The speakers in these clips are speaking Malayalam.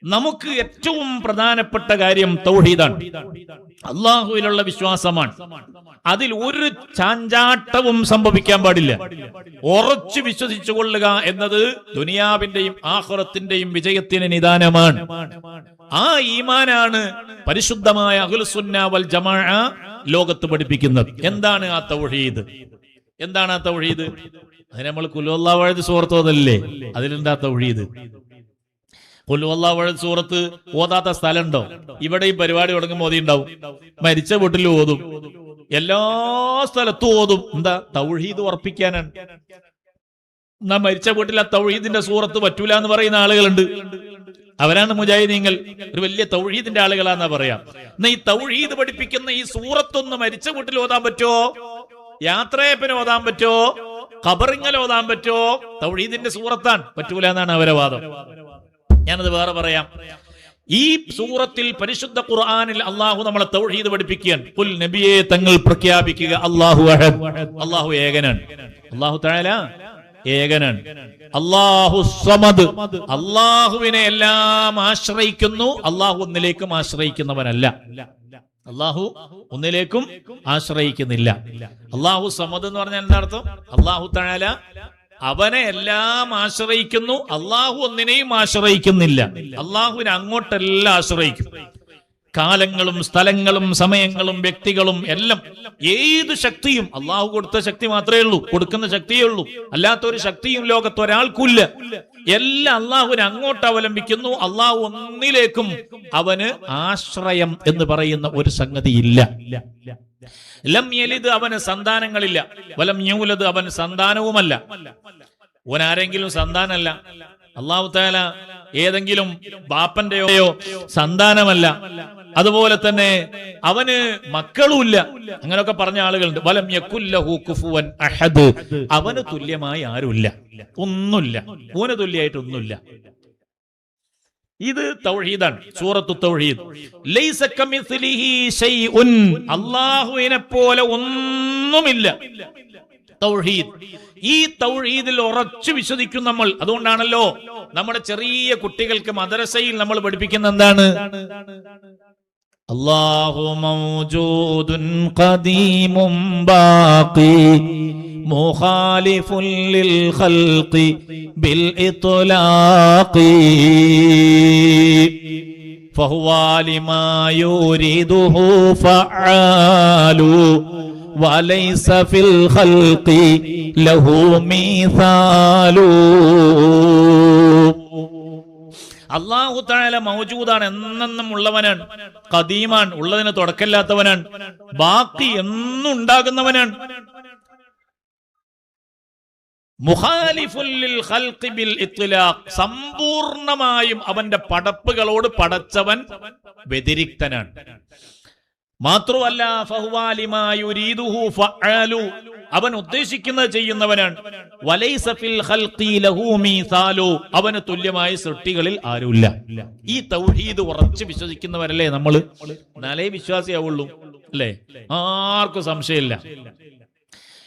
നമുക്ക് ഏറ്റവും പ്രധാനപ്പെട്ട കാര്യം തൗഹീദാണ്, അള്ളാഹുവിലുള്ള വിശ്വാസമാണ്. അതിൽ ഒരു ചാഞ്ചാട്ടവും സംഭവിക്കാൻ പാടില്ല. ഉറച്ചു വിശ്വസിച്ചു കൊള്ളുക എന്നത് ദുനിയാവിന്റെയും ആഖിറത്തിന്റെയും വിജയത്തിന് നിദാനമാണ്. ആ ഈമാനാണ് പരിശുദ്ധമായ അഹ്ലുസുന്ന വൽ ജമാഅ ലോകത്ത് പഠിപ്പിക്കുന്നത്. എന്താണ് ആ തൗഹീദ്? എന്താണ് ആ തൗഹീദ്? അത് നമ്മൾ ഖുൽ ഹുവല്ലാഹു അഹദ് സൂറത്ത് ഓതല്ലേ, അതിലെന്താ തൗഹീദ്? ഖുൽ ഹുവല്ലാഹു അഹദ് സൂറത്ത് ഓതാത്ത സ്ഥലമുണ്ടോ? ഇവിടെ ഈ പരിപാടി തുടങ്ങുമ്പോൾ ഓതിണ്ടാവും, മരിച്ച വീട്ടിൽ ഓതും, എല്ലാ സ്ഥലത്തും ഓതും. എന്താ? തൗഹീദ് ഉറപ്പിക്കാനാണ്. എന്നാ മരിച്ച വീട്ടിൽ ആ തൗഹീദിന്റെ സൂറത്ത് പറ്റൂല എന്ന് പറയുന്ന ആളുകളുണ്ട്. അവരാണ് മുജാഹിദീങ്ങൾ. ഒരു വലിയ തൗഹീദിന്റെ ആളുകളാന്നാ പറയാം. എന്നാ ഈ തൗഹീദ് പഠിപ്പിക്കുന്ന ഈ സൂറത്തൊന്ന് മരിച്ച വീട്ടിൽ ഓതാൻ പറ്റോ? യാത്രയപ്പിന് ഓതാൻ പറ്റോ? ഖബറിങ്ങൽ ഓതാൻ പറ്റോ? തൗഹീദിന്റെ സൂറത്താണ്, പറ്റൂല എന്നാണ് അവരെ വാദം. ഞാനത് വേറെ പറയാം. ഈ സൂറത്തിൽ പരിശുദ്ധ ഖുർആനിൽ അള്ളാഹു നമ്മളെ തൗഹീദ് പഠിപ്പിക്കുകയാണ്. ഖുൽ നബിയെ തങ്ങൾ പ്രഖ്യാപിക്കുക, അല്ലാഹു അഹദ്, അള്ളാഹു ഏകനാണ്. അല്ലാഹു തആല ഏകനാണ്. അല്ലാഹു സമദ്, അള്ളാഹുവിനെ എല്ലാം ആശ്രയിക്കുന്നു. അള്ളാഹു ഒന്നിലേക്കും ആശ്രയിക്കുന്നവനല്ല. അള്ളാഹു ഒന്നിലേക്കും ആശ്രയിക്കുന്നില്ല. അള്ളാഹു സമദ് എന്ന് പറഞ്ഞാൽ എന്താ അർത്ഥം? അല്ലാഹു തആല അവനെ എല്ലാം ആശ്രയിക്കുന്നു, അള്ളാഹു ഒന്നിനെയും ആശ്രയിക്കുന്നില്ല. അള്ളാഹുവിനെ അങ്ങോട്ടെല്ലാം ആശ്രയിക്കും. കാലങ്ങളും സ്ഥലങ്ങളും സമയങ്ങളും വ്യക്തികളും എല്ലാം, ഏത് ശക്തിയും അള്ളാഹു കൊടുത്ത ശക്തി മാത്രമേ ഉള്ളൂ, കൊടുക്കുന്ന ശക്തിയേ ഉള്ളൂ. അല്ലാത്തൊരു ശക്തിയും ലോകത്ത് ഒരാൾക്കില്ല. എല്ലാം അള്ളാഹുവിനെ അങ്ങോട്ട് അവലംബിക്കുന്നു. അള്ളാഹു ഒന്നിലേക്കും അവന് ആശ്രയം എന്ന് പറയുന്ന ഒരു സംഗതി ഇല്ല. ലം യലിദ്, അവന് സന്താനങ്ങളില്ല. വലം യൂലദ്, അവന് സന്താനവുമല്ല. ഓനാരെങ്കിലും സന്താനമല്ല. അല്ലാഹു തആല ഏതെങ്കിലും ബാപ്പന്റെയോ സന്താനമല്ല. അതുപോലെ തന്നെ അവന് മക്കളുമില്ല. അങ്ങനെയൊക്കെ പറഞ്ഞ ആളുകളുണ്ട്. വലം യകുല്ലഹു കുഫുവൻ അഹദ്, അവന് തുല്യമായി ആരുമില്ല, ഒന്നുമില്ല. ഓന് തുല്യമായിട്ടൊന്നുമില്ല. ഇത് തൗഹീദാണ്, സൂറത്തു തൗഹീദ്. ലൈസ കമിസ്ലിഹി ശൈഉൻ, അല്ലാഹുവിനെ പോലെ ഒന്നുമില്ല. തൗഹീദ്. ഈ തൗഹീദിൽ ഉറച്ചു വിശ്വസിക്കും നമ്മൾ. അതുകൊണ്ടാണല്ലോ നമ്മുടെ ചെറിയ കുട്ടികൾക്ക് മദ്രസയിൽ നമ്മൾ പഠിപ്പിക്കുന്ന എന്താണ്? അല്ലാഹു മൗജൂദുൻ ഖദീമുൻ ബാഖി മുഖാലിഫുൻ ലിൽ ഖൽഖി ബിൽ ഇത്ലാഖി ഫഹുവ ലിമാ യുരിദുഹു ഫഅലു വലൈസ ഫിൽ ഖൽഖി ലഹു മീസാലു. അല്ലാഹു തആല മൗജൂദാണ്, എന്നെന്നും ഉള്ളവനാണ്. ഖദീമാണ്, ഉള്ളതിന് തുടക്കമില്ലാത്തവനാണ്. ബാക്കി എന്നും ഉണ്ടാകുന്നവനാണ്. മുഖാലിഫുൽ ലിൽ ഖൽഖി ബിൽ ഇത്ലാഖ്, സമ്പൂർണമായും അവന്റെ പടപ്പുകളോട് പടച്ചവൻ വ്യതിരിക്തനാണ്. മാത്രമല്ല ഫഹുവ ലിമാ യുരീദുഹു ഫഅലു, അവൻ ഉദ്ദേശിക്കുന്നത് ചെയ്യുന്നവനാണ്. വലൈസ ഫിൽ ഖൽഖി ലഹു മീസാലു, അവന് തുല്യമായ സൃഷ്ടികളിൽ ആരുമില്ല. ഈ തൗഹീദ് ഉറച്ചു വിശ്വസിക്കുന്നവരല്ലേ നമ്മള്? എന്നാലേ വിശ്വാസിയാവുള്ളൂ, അല്ലേ? ആർക്കും സംശയമില്ല.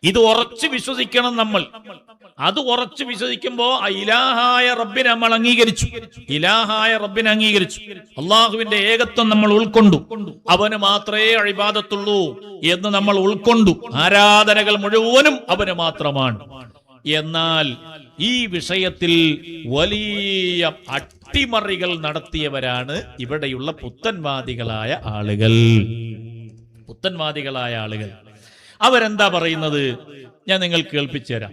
ഇത് ഉറച്ചു വിശ്വസിക്കണം നമ്മൾ. അത് ഉറച്ചു വിശ്വസിക്കുമ്പോ ഇലാഹായ റബ്ബിനെ നമ്മൾ അംഗീകരിച്ചു. ഇലാഹായ റബ്ബിനെ അംഗീകരിച്ചു. അള്ളാഹുവിന്റെ ഏകത്വം നമ്മൾ ഉൾക്കൊണ്ടു. അവന് മാത്രമേ ഇബാദത്തുള്ളൂ എന്ന് നമ്മൾ ഉൾക്കൊണ്ടു. ആരാധനകൾ മുഴുവനും അവന് മാത്രമാണ്. എന്നാൽ ഈ വിഷയത്തിൽ വലിയ അട്ടിമറികൾ നടത്തിയവരാണ് ഇവിടെയുള്ള പുത്തൻവാദികളായ ആളുകൾ. പുത്തൻവാദികളായ ആളുകൾ അവരെന്താ പറയുന്നത്? ഞാൻ നിങ്ങൾക്ക് കേൾപ്പിച്ചു തരാം.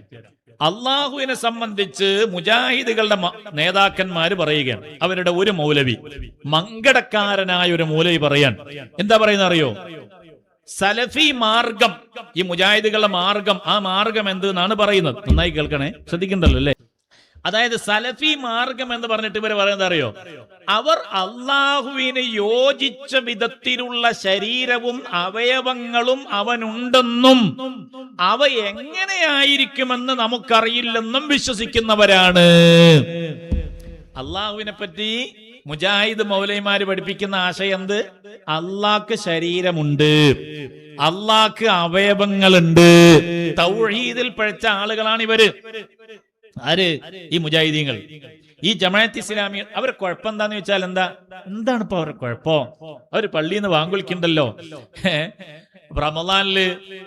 അള്ളാഹുവിനെ സംബന്ധിച്ച് മുജാഹിദുകളുടെ നേതാക്കന്മാര് പറയുകയാണ്. അവരുടെ ഒരു മൗലവി, മങ്കടക്കാരനായ ഒരു മൗലവി പറയാൻ എന്താ പറയുന്നത് അറിയോ? സലഫി മാർഗം, ഈ മുജാഹിദുകളുടെ മാർഗം, ആ മാർഗം എന്തെന്നാണ് പറയുന്നത്. നന്നായി കേൾക്കണേ, ശ്രദ്ധിക്കണ്ടല്ലോ അല്ലേ? അതായത് സലഫി മാർഗം എന്ന് പറഞ്ഞിട്ട് ഇവര് പറയുന്നത് അറിയോ? അവർ അള്ളാഹുവിന് യോജിച്ച വിധത്തിലുള്ള ശരീരവും അവയവങ്ങളും അവനുണ്ടെന്നും അവ എങ്ങനെയായിരിക്കുമെന്ന് നമുക്കറിയില്ലെന്നും വിശ്വസിക്കുന്നവരാണ്. അള്ളാഹുവിനെ പറ്റി മുജാഹിദ് മൗലവിമാര് പഠിപ്പിക്കുന്ന ആശയം എന്ത്? അള്ളാഹ്ക്ക് ശരീരമുണ്ട്, അള്ളാഹ്ക്ക് അവയവങ്ങളുണ്ട്. തൗഹീദിൽ പഴച്ച ആളുകളാണ് ഇവര്. ആര്? ഈ മുജാഹിദീങ്ങൾ. ഈ ജമാഅത്ത് ഇസ്ലാമി അവരെ കുഴപ്പം എന്താന്ന് വെച്ചാൽ എന്താണ് ഇപ്പൊ അവരുടെ കുഴപ്പം? അവര് പള്ളിയിൽ നിന്ന് വാങ്കുവിളിക്കണ്ടല്ലോ. റമദാനില്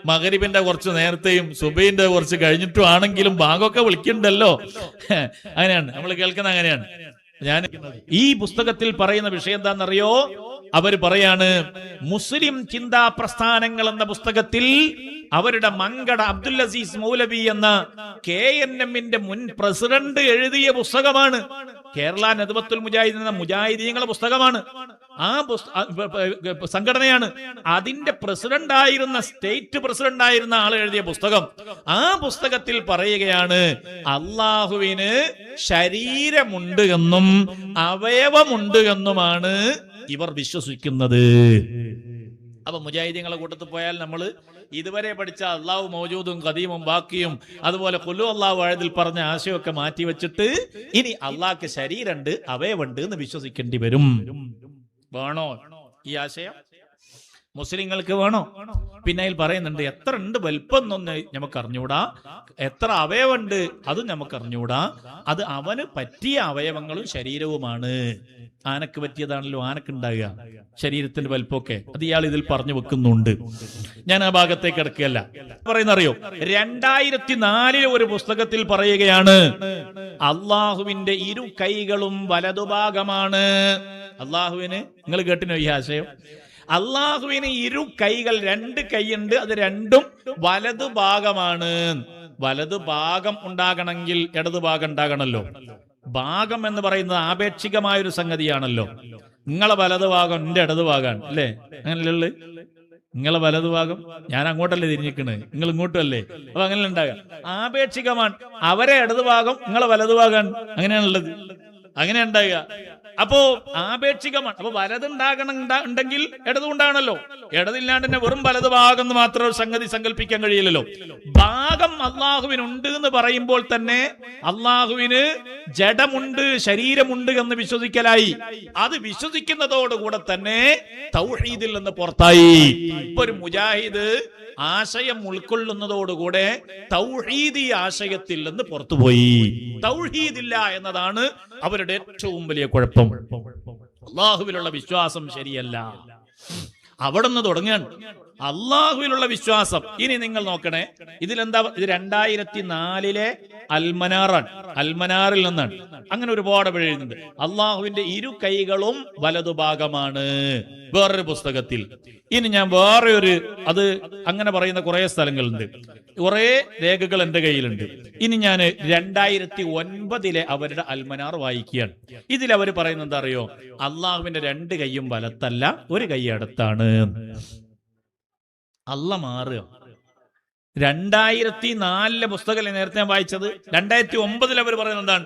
മഗ്‌രിബിന്റെ കുറച്ച് നേരത്തെയും സുബൈന്റെ കുറച്ച് കഴിഞ്ഞിട്ടും ആണെങ്കിലും ബാങ്കൊക്കെ വിളിക്കണ്ടല്ലോ. അങ്ങനെയാണ് നമ്മൾ കേൾക്കുന്നത്. അങ്ങനെയാണ്. ഞാൻ ഈ പുസ്തകത്തിൽ പറയുന്ന വിഷയം എന്താണെന്നറിയോ? അവര് പറയാണ്, മുസ്ലിം ചിന്താ പ്രസ്ഥാനങ്ങൾ എന്ന പുസ്തകത്തിൽ അവരുടെ മങ്കട അബ്ദുൽ അസീസ് മൗലവി എന്ന KNM-ന്റെ മുൻ പ്രസിഡന്റ് എഴുതിയ പുസ്തകമാണ്. കേരള നദ്വത്തുൽ മുജാഹിദീൻ എന്ന മുജാഹിദീങ്ങളുടെ പുസ്തകമാണ്. ആ സംഘടനയാണ്. അതിന്റെ സ്റ്റേറ്റ് പ്രസിഡന്റ് ആയിരുന്ന ആൾ എഴുതിയ പുസ്തകം. ആ പുസ്തകത്തിൽ പറയുകയാണ്, അള്ളാഹുവിന് ശരീരമുണ്ട് എന്നും അവയവമുണ്ട് എന്നുമാണ് ഇവർ വിശ്വസിക്കുന്നത്. അപ്പൊ മുജാഹിദീങ്ങളെ കൂട്ടത്തിൽ പോയാൽ നമ്മൾ ഇതുവരെ പഠിച്ച അള്ളാഹു മൗജൂദും ഖദീമും ബാക്കിയും അതുപോലെ ഖുലു അള്ളാഹു ആയതിൽ പറഞ്ഞ ആശയമൊക്കെ മാറ്റി വെച്ചിട്ട് ഇനി അള്ളാഹ്ക്ക് ശരീരമുണ്ട് അവയവുണ്ട് എന്ന് വിശ്വസിക്കേണ്ടി വരും. വേണോ ഈ ആശയം? മുസ്ലിങ്ങൾക്ക് വേണോ? പിന്നെ അതിൽ പറയുന്നുണ്ട്, എത്ര ഉണ്ട് വലിപ്പം എന്നൊന്ന് നമുക്ക് അറിഞ്ഞൂടാ, എത്ര അവയവുണ്ട് അതും നമുക്ക് അറിഞ്ഞൂടാ, അത് അവന് പറ്റിയ അവയവങ്ങളും ശരീരവുമാണ്. ആനക്ക് പറ്റിയതാണല്ലോ ആനക്ക് ഉണ്ടാകുക ശരീരത്തിന്റെ വലിപ്പമൊക്കെ. അത് ഇയാൾ ഇതിൽ പറഞ്ഞു വെക്കുന്നുണ്ട്. ഞാൻ ആ ഭാഗത്തേക്ക് കിടക്കുകയല്ല. പറയുന്നറിയോ, 2004 ഒരു പുസ്തകത്തിൽ പറയുകയാണ്, അള്ളാഹുവിന്റെ ഇരു കൈകളും വലതുഭാഗമാണ്. അള്ളാഹുവിന്, നിങ്ങൾ കേട്ടിനോ ഈ ആശയം? അള്ളാഹുവിന് ഇരു കൈകൾ, 2 കൈയുണ്ട്, അത് രണ്ടും വലതുഭാഗമാണ്. വലതുഭാഗം ഉണ്ടാകണമെങ്കിൽ ഇടതുഭാഗം ഉണ്ടാകണമല്ലോ. ഭാഗം എന്ന് പറയുന്നത് ആപേക്ഷികമായൊരു സംഗതിയാണല്ലോ. നിങ്ങളെ വലതുഭാഗം എന്റെ ഇടതുഭാഗമാണ് അല്ലേ? അങ്ങനെയല്ലേ? നിങ്ങളെ വലതുഭാഗം ഞാൻ അങ്ങോട്ടല്ലേ തിരിഞ്ഞിക്കണ്, നിങ്ങൾ ഇങ്ങോട്ടും അല്ലേ? അപ്പൊ അങ്ങനെ ഉണ്ടാകാം. ആപേക്ഷികമാണ്. അവരെ ഇടതുഭാഗം നിങ്ങളെ വലതുഭാഗമാണ്. അങ്ങനെയാണുള്ളത്. അങ്ങനെ ഉണ്ടാകുക. അപ്പോ ആപേക്ഷികമാണ്. അപ്പൊ ഉണ്ടെങ്കിൽ ഇടതുണ്ടാകണല്ലോ. ഇടതില്ലാണ്ട് തന്നെ വെറും വലത് ഭാഗം എന്ന് മാത്രം ഒരു സംഗതി സങ്കല്പിക്കാൻ കഴിയില്ലല്ലോ. ഭാഗം അള്ളാഹുവിനുണ്ട് എന്ന് പറയുമ്പോൾ തന്നെ അള്ളാഹുവിന് ജഡമുണ്ട്, ശരീരമുണ്ട് എന്ന് വിശ്വസിക്കലായി. അത് വിശ്വസിക്കുന്നതോടുകൂടെ തന്നെ തൗഹീദിൽ നിന്ന് പുറത്തായി. ഇപ്പൊ ഒരു മുജാഹിദ് ആശയം ഉൾക്കൊള്ളുന്നതോടുകൂടെ തൗഹീദി ആശയത്തിൽ നിന്ന് പുറത്തുപോയി. തൗഹീദില്ല എന്നതാണ് അവരുടെ ഏറ്റവും വലിയ കുഴപ്പം. അള്ളാഹുവിലുള്ള വിശ്വാസം ശരിയല്ല. അവിടെ നിന്ന് തുടങ്ങാൻ അള്ളാഹുവിലുള്ള വിശ്വാസം. ഇനി നിങ്ങൾ നോക്കണേ, ഇതിലെന്താ? ഇത് 2004 അൽമനാറാണ്. അൽമനാറിൽ നിന്നാണ്. അങ്ങനെ ഒരുപാട് എഴുതുന്നുണ്ട്. അള്ളാഹുവിന്റെ ഇരു കൈകളും വലതുഭാഗമാണ് വേറൊരു പുസ്തകത്തിൽ. ഇനി ഞാൻ വേറെ അത് അങ്ങനെ പറയുന്ന കുറെ സ്ഥലങ്ങളുണ്ട്, കുറെ രേഖകൾ എന്റെ കയ്യിലുണ്ട്. ഇനി ഞാൻ 2009 അവരുടെ അൽമനാർ വായിക്കുകയാണ്. ഇതിൽ അവർ പറയുന്നത് എന്താ അറിയോ? അള്ളാഹുവിന്റെ 2 കൈയും വലത്തല്ല, ഒരു കൈ അടുത്താണ്. അല്ല മാറുക. 2004 പുസ്തകമല്ലേ നേരത്തെ ഞാൻ വായിച്ചത്? 2009 അവർ പറയുന്നത് എന്താണ്?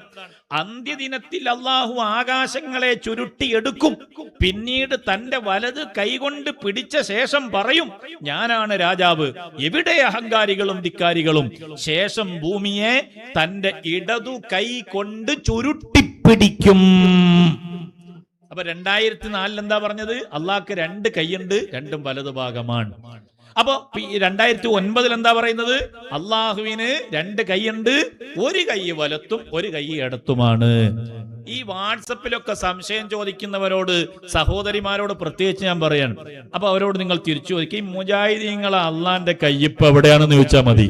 അന്ത്യദിനത്തിൽ അള്ളാഹു ആകാശങ്ങളെ ചുരുട്ടിയെടുക്കും, പിന്നീട് തന്റെ വലത് കൈകൊണ്ട് പിടിച്ച ശേഷം പറയും, ഞാനാണ് രാജാവ്, എവിടെ അഹങ്കാരികളും ധിക്കാരികളും? ശേഷം ഭൂമിയെ തന്റെ ഇടതു കൈ കൊണ്ട് ചുരുട്ടിപ്പിടിക്കും. അപ്പൊ 2004 എന്താ പറഞ്ഞത്? അള്ളാഹ്ക്ക് 2 കൈയുണ്ട്, രണ്ടും വലതുഭാഗമാണ്. അപ്പൊ 2009 എന്താ പറയുന്നത്? അള്ളാഹുവിന് 2 കൈയുണ്ട്, ഒരു കൈ വലത്തും ഒരു കൈ ഇടത്തുമാണ്. ഈ വാട്സപ്പിലൊക്കെ സംശയം ചോദിക്കുന്നവരോട്, സഹോദരിമാരോട് പ്രത്യേകിച്ച് ഞാൻ പറയാണ്. അപ്പൊ അവരോട് നിങ്ങൾ തിരിച്ചു ചോദിക്കും, ഈ മുജാഹിദീങ്ങളെ അള്ളാന്റെ കയ്യിപ്പ് എവിടെയാണെന്ന് ചോദിച്ചാൽ മതി.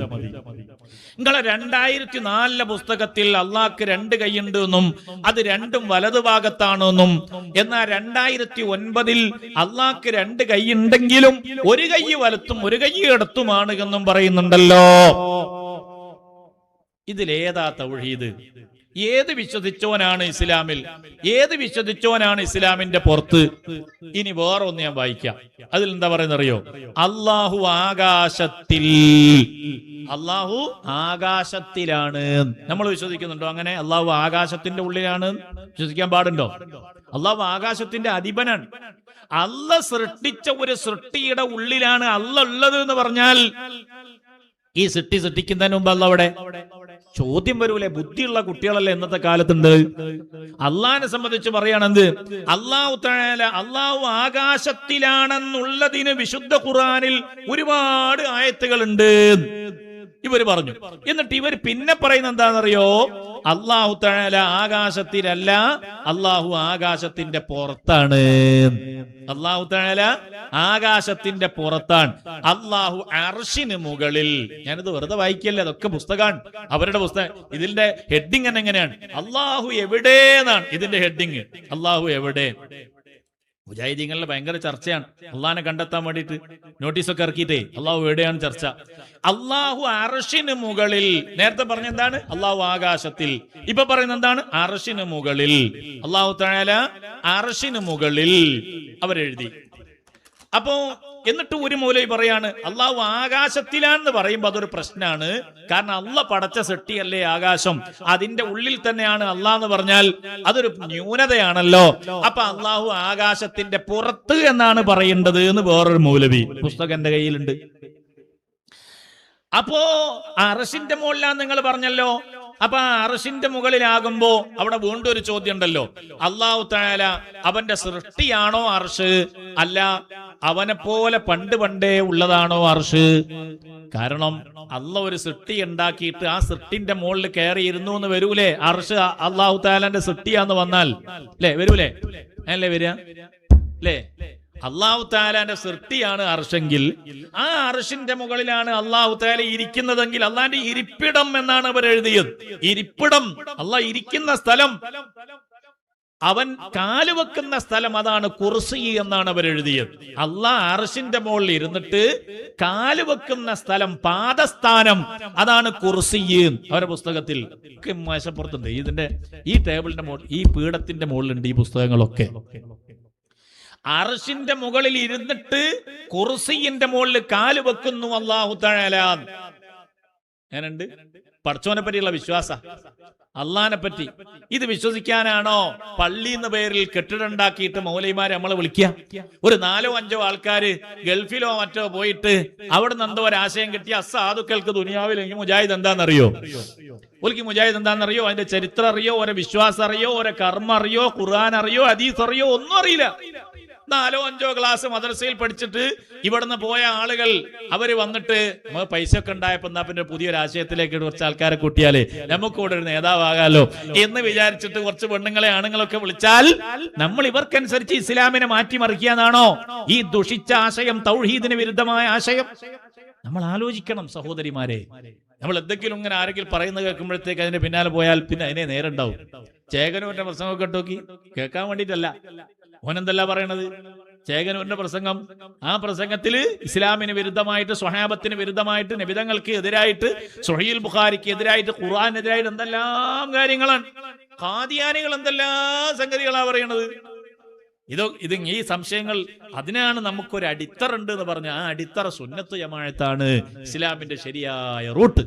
നിങ്ങളെ 2004 പുസ്തകത്തിൽ അള്ളാഹ്ക്ക് 2 കൈയുണ്ട് എന്നും അത് രണ്ടും വലതുഭാഗത്താണെന്നും, എന്നാൽ 2009 അള്ളാഹ്ക്ക് 2 കൈയുണ്ടെങ്കിലും ഒരു കൈ വലത്തും ഒരു കൈ ഇടത്തുമാണ് എന്നും പറയുന്നുണ്ടല്ലോ. ഇതിലേതാ തൗഹീദ്? ഏത് വിശ്വസിച്ചവനാണ് ഇസ്ലാമിൽ? ഏത് വിശ്വസിച്ചവനാണ് ഇസ്ലാമിന്റെ പുറത്ത്? ഇനി വേറെ ഒന്ന് ഞാൻ വായിക്കാം. അതിൽ എന്താ പറയുന്നറിയോ? അള്ളാഹു ആകാശത്തിൽ, അള്ളാഹു ആകാശത്തിലാണ്. നമ്മൾ വിശ്വസിക്കുന്നുണ്ടോ അങ്ങനെ? അള്ളാഹു ആകാശത്തിന്റെ ഉള്ളിലാണ് വിശ്വസിക്കാൻ പാടുണ്ടോ? അള്ളാഹു ആകാശത്തിന്റെ അധിപനാണ്. അള്ള സൃഷ്ടിച്ച ഒരു സൃഷ്ടിയുടെ ഉള്ളിലാണ് അള്ള ഉള്ളത് എന്ന് പറഞ്ഞാൽ, ഈ സൃഷ്ടിക്കുന്നതിന് മുമ്പ് അള്ള അവിടെ ചോദ്യം വരൂലേ? ബുദ്ധിയുള്ള കുട്ടികളല്ലേ ഇന്നത്തെ കാലത്തുണ്ട്. അള്ളാഹിനെ സംബന്ധിച്ച് പറയുകയാണെന്ത്? അള്ളാഹു തആല അള്ളാഹു ആകാശത്തിലാണെന്നുള്ളതിന് വിശുദ്ധ ഖുർആനിൽ ഒരുപാട് ആയത്തുകളുണ്ട്. ഇവർ പറഞ്ഞു. എന്നിട്ട് ഇവർ പിന്നെ പറയുന്നത് എന്താണെന്നറിയോ? അല്ലാഹു തആല ആകാശത്തിലല്ല, അല്ലാഹു ആകാശത്തിന്റെ പുറത്താണ്. അല്ലാഹു തആല ആകാശത്തിന്റെ പുറത്താണ്, അല്ലാഹു അർശിന് മുകളിൽ. ഞാനിത് വെറുതെ വായിക്കല്ലേ, അതൊക്കെ പുസ്തകമാണ്, അവരുടെ പുസ്തകം. ഇതിന്റെ ഹെഡിങ് എങ്ങനെയാണ്? അല്ലാഹു എവിടെന്നാണ് ഇതിന്റെ ഹെഡിങ്. അല്ലാഹു എവിടെ? മുജാഹിദീങ്ങളുടെ ഭയങ്കര ചർച്ചയാണ് അള്ളാഹിനെ കണ്ടെത്താൻ വേണ്ടിയിട്ട് നോട്ടീസൊക്കെ ഇറക്കിയിട്ടേ. അള്ളാഹു എവിടെയാണ് ചർച്ച? അള്ളാഹു അർശിന് മുകളിൽ. നേരത്തെ പറഞ്ഞ എന്താണ്? അള്ളാഹു ആകാശത്തിൽ. ഇപ്പൊ പറയുന്നത് എന്താണ്? അർശിന് മുകളിൽ. അള്ളാഹു തആല അർശിന് മുകളിൽ അവരെഴുതി. അപ്പോ എന്നിട്ട് ഒരു മൗലവി പറയാണ് അള്ളാഹു ആകാശത്തിലാണെന്ന് പറയുമ്പോ അതൊരു പ്രശ്നമാണ്. കാരണം അള്ളാഹ് പടച്ച സൃഷ്ടിയല്ലേ ആകാശം, അതിന്റെ ഉള്ളിൽ തന്നെയാണ് അള്ളാഹ് എന്ന് പറഞ്ഞാൽ അതൊരു ന്യൂനതയാണല്ലോ. അപ്പൊ അള്ളാഹു ആകാശത്തിന്റെ പുറത്ത് എന്നാണ് പറയേണ്ടത് എന്ന് വേറൊരു മൗലവി പുസ്തകം എന്റെ കയ്യിലുണ്ട്. അപ്പോ അർശിന്റെ മുകളിലാന്ന് നിങ്ങൾ പറഞ്ഞല്ലോ. അപ്പൊ ആ അർശിന്റെ മുകളിലാകുമ്പോ അവിടെ വീണ്ടും ഒരു ചോദ്യം ഉണ്ടല്ലോ. അല്ലാഹു തആല അവന്റെ സൃഷ്ടിയാണോ അർശ്? അല്ല, അവനെ പോലെ പണ്ടേ ഉള്ളതാണോ അർശ്? കാരണം അള്ളാഹ് ഒരു സൃഷ്ടി ഉണ്ടാക്കിയിട്ട് ആ സൃഷ്ടിന്റെ മുകളിൽ കയറിയിരുന്നു എന്ന് വരൂലേ? അർശ് അല്ലാഹു തആലന്റെ സൃഷ്ടിയാന്ന് വന്നാൽ അല്ലേ? വരൂലേ? അല്ലേ വരിക? അല്ലേ? അല്ലാഹു തആലന്റെ സൃഷ്ടിയാണ് അർശെങ്കിൽ ആ അർശിന്റെ മുകളിലാണ് അല്ലാഹു തആല ഇരിക്കുന്നതെങ്കിൽ അള്ളാന്റെ ഇരിപ്പിടം എന്നാണ് അവർ എഴുതിയത്. ഇരിപ്പിടം, അള്ളാഹ് ഇരിക്കുന്ന സ്ഥലം, അവൻ കാലുവെക്കുന്ന സ്ഥലം, അതാണ് കുർസി എന്നാണ് അവർ എഴുതിയത്. അള്ളാഹ് അർശിന്റെ മുകളിൽ ഇരുന്നിട്ട് കാലുവെക്കുന്ന സ്ഥലം, പാദസ്ഥാനം, അതാണ് കുർസി അവരുടെ പുസ്തകത്തിൽ. മേശപ്പുറത്തുണ്ട് ഇതിന്റെ, ഈ ടേബിളിന്റെ മുകളിൽ, ഈ പീഠത്തിന്റെ മുകളിലുണ്ട് ഈ പുസ്തകങ്ങളൊക്കെ. അർശിന്റെ മുകളിൽ ഇരുന്നിട്ട് കുർസിന്റെ മുകളിൽ കാല് വെക്കുന്നു അല്ലാഹു തആല. ഞാനുണ്ട് പടച്ചോനെ പറ്റിയുള്ള വിശ്വാസ, അള്ളാഹിനെ പറ്റി. ഇത് വിശ്വസിക്കാനാണോ പള്ളി എന്ന പേരിൽ കെട്ടിടമുണ്ടാക്കിയിട്ട് മൗലവിമാരെ നമ്മളെ വിളിക്കുക? ഒരു 4-5 ആൾക്കാര് ഗൾഫിലോ മറ്റോ പോയിട്ട് അവിടെ നിന്ന് എന്തോ ഒരാശയം കിട്ടിയ അസാധുക്കൾക്ക് ദുനിയാവിൽ മുജാഹിദ് എന്താണെന്നറിയോ? ഒരിക്കൽ മുജാഹിദ് എന്താണെന്നറിയോ? അതിന്റെ ചരിത്രം അറിയോ? ഓരോ വിശ്വാസം അറിയോ? ഓരോ കർമ്മ അറിയോ? ഖുർആൻ അറിയോ? ഹദീസ് അറിയോ? ഒന്നും അറിയില്ല. 4-5 ക്ലാസ് മദ്രസയിൽ പഠിച്ചിട്ട് ഇവിടുന്ന് പോയ ആളുകൾ അവര് വന്നിട്ട് നമ്മൾ പൈസ ഒക്കെ ഉണ്ടായപ്പോ എന്നാ പിന്നെ പുതിയൊരു ആശയത്തിലേക്ക് കുറച്ച് ആൾക്കാരെ കൂട്ടിയാലേ നമുക്ക് ഇവിടെ ഒരു നേതാവാകാലോ എന്ന് വിചാരിച്ചിട്ട് കുറച്ച് പെണ്ണുങ്ങളെ ആണുങ്ങളൊക്കെ വിളിച്ചാൽ നമ്മൾ ഇവർക്കനുസരിച്ച് ഇസ്ലാമിനെ മാറ്റിമറിക്കാനാണോ ഈ ദുഷിച്ച ആശയം, തൗഹീദിന് വിരുദ്ധമായ ആശയം? നമ്മൾ ആലോചിക്കണം സഹോദരിമാരെ. നമ്മൾ എന്തെങ്കിലും ഇങ്ങനെ ആരെങ്കിലും പറയുന്നത് കേൾക്കുമ്പോഴത്തേക്ക് അതിന്റെ പിന്നാലെ പോയാൽ പിന്നെ അതിനെ നേരുണ്ടാവും. ചേകനൂരിന്റെ പ്രസംഗമൊക്കെ നോക്കി കേൾക്കാൻ വേണ്ടിയിട്ടല്ല. ഓനെന്തല്ല പറയണത്? ചേകനൂരിന്റെ പ്രസംഗം, ആ പ്രസംഗത്തില് ഇസ്ലാമിന് വിരുദ്ധമായിട്ട്, സ്വഹാബത്തിന് വിരുദ്ധമായിട്ട്, നബിതങ്ങൾക്ക് എതിരായിട്ട്, സ്വഹീഹുൽ ബുഖാരിക്ക് എതിരായിട്ട്, ഖുർആനെതിരായിട്ട് എന്തെല്ലാം കാര്യങ്ങളാണ്. ഖാദിയാനികൾ എന്തെല്ലാം സംഗതികളാ പറയണത്. ഇത് ഈ സംശയങ്ങൾ, അതിനാണ് നമുക്കൊരു അടിത്തറ ഉണ്ട് എന്ന് പറഞ്ഞ ആ അടിത്തറ സുന്നത്ത് ജമാഅത്താണ്, ഇസ്ലാമിന്റെ ശരിയായ റൂട്ട്.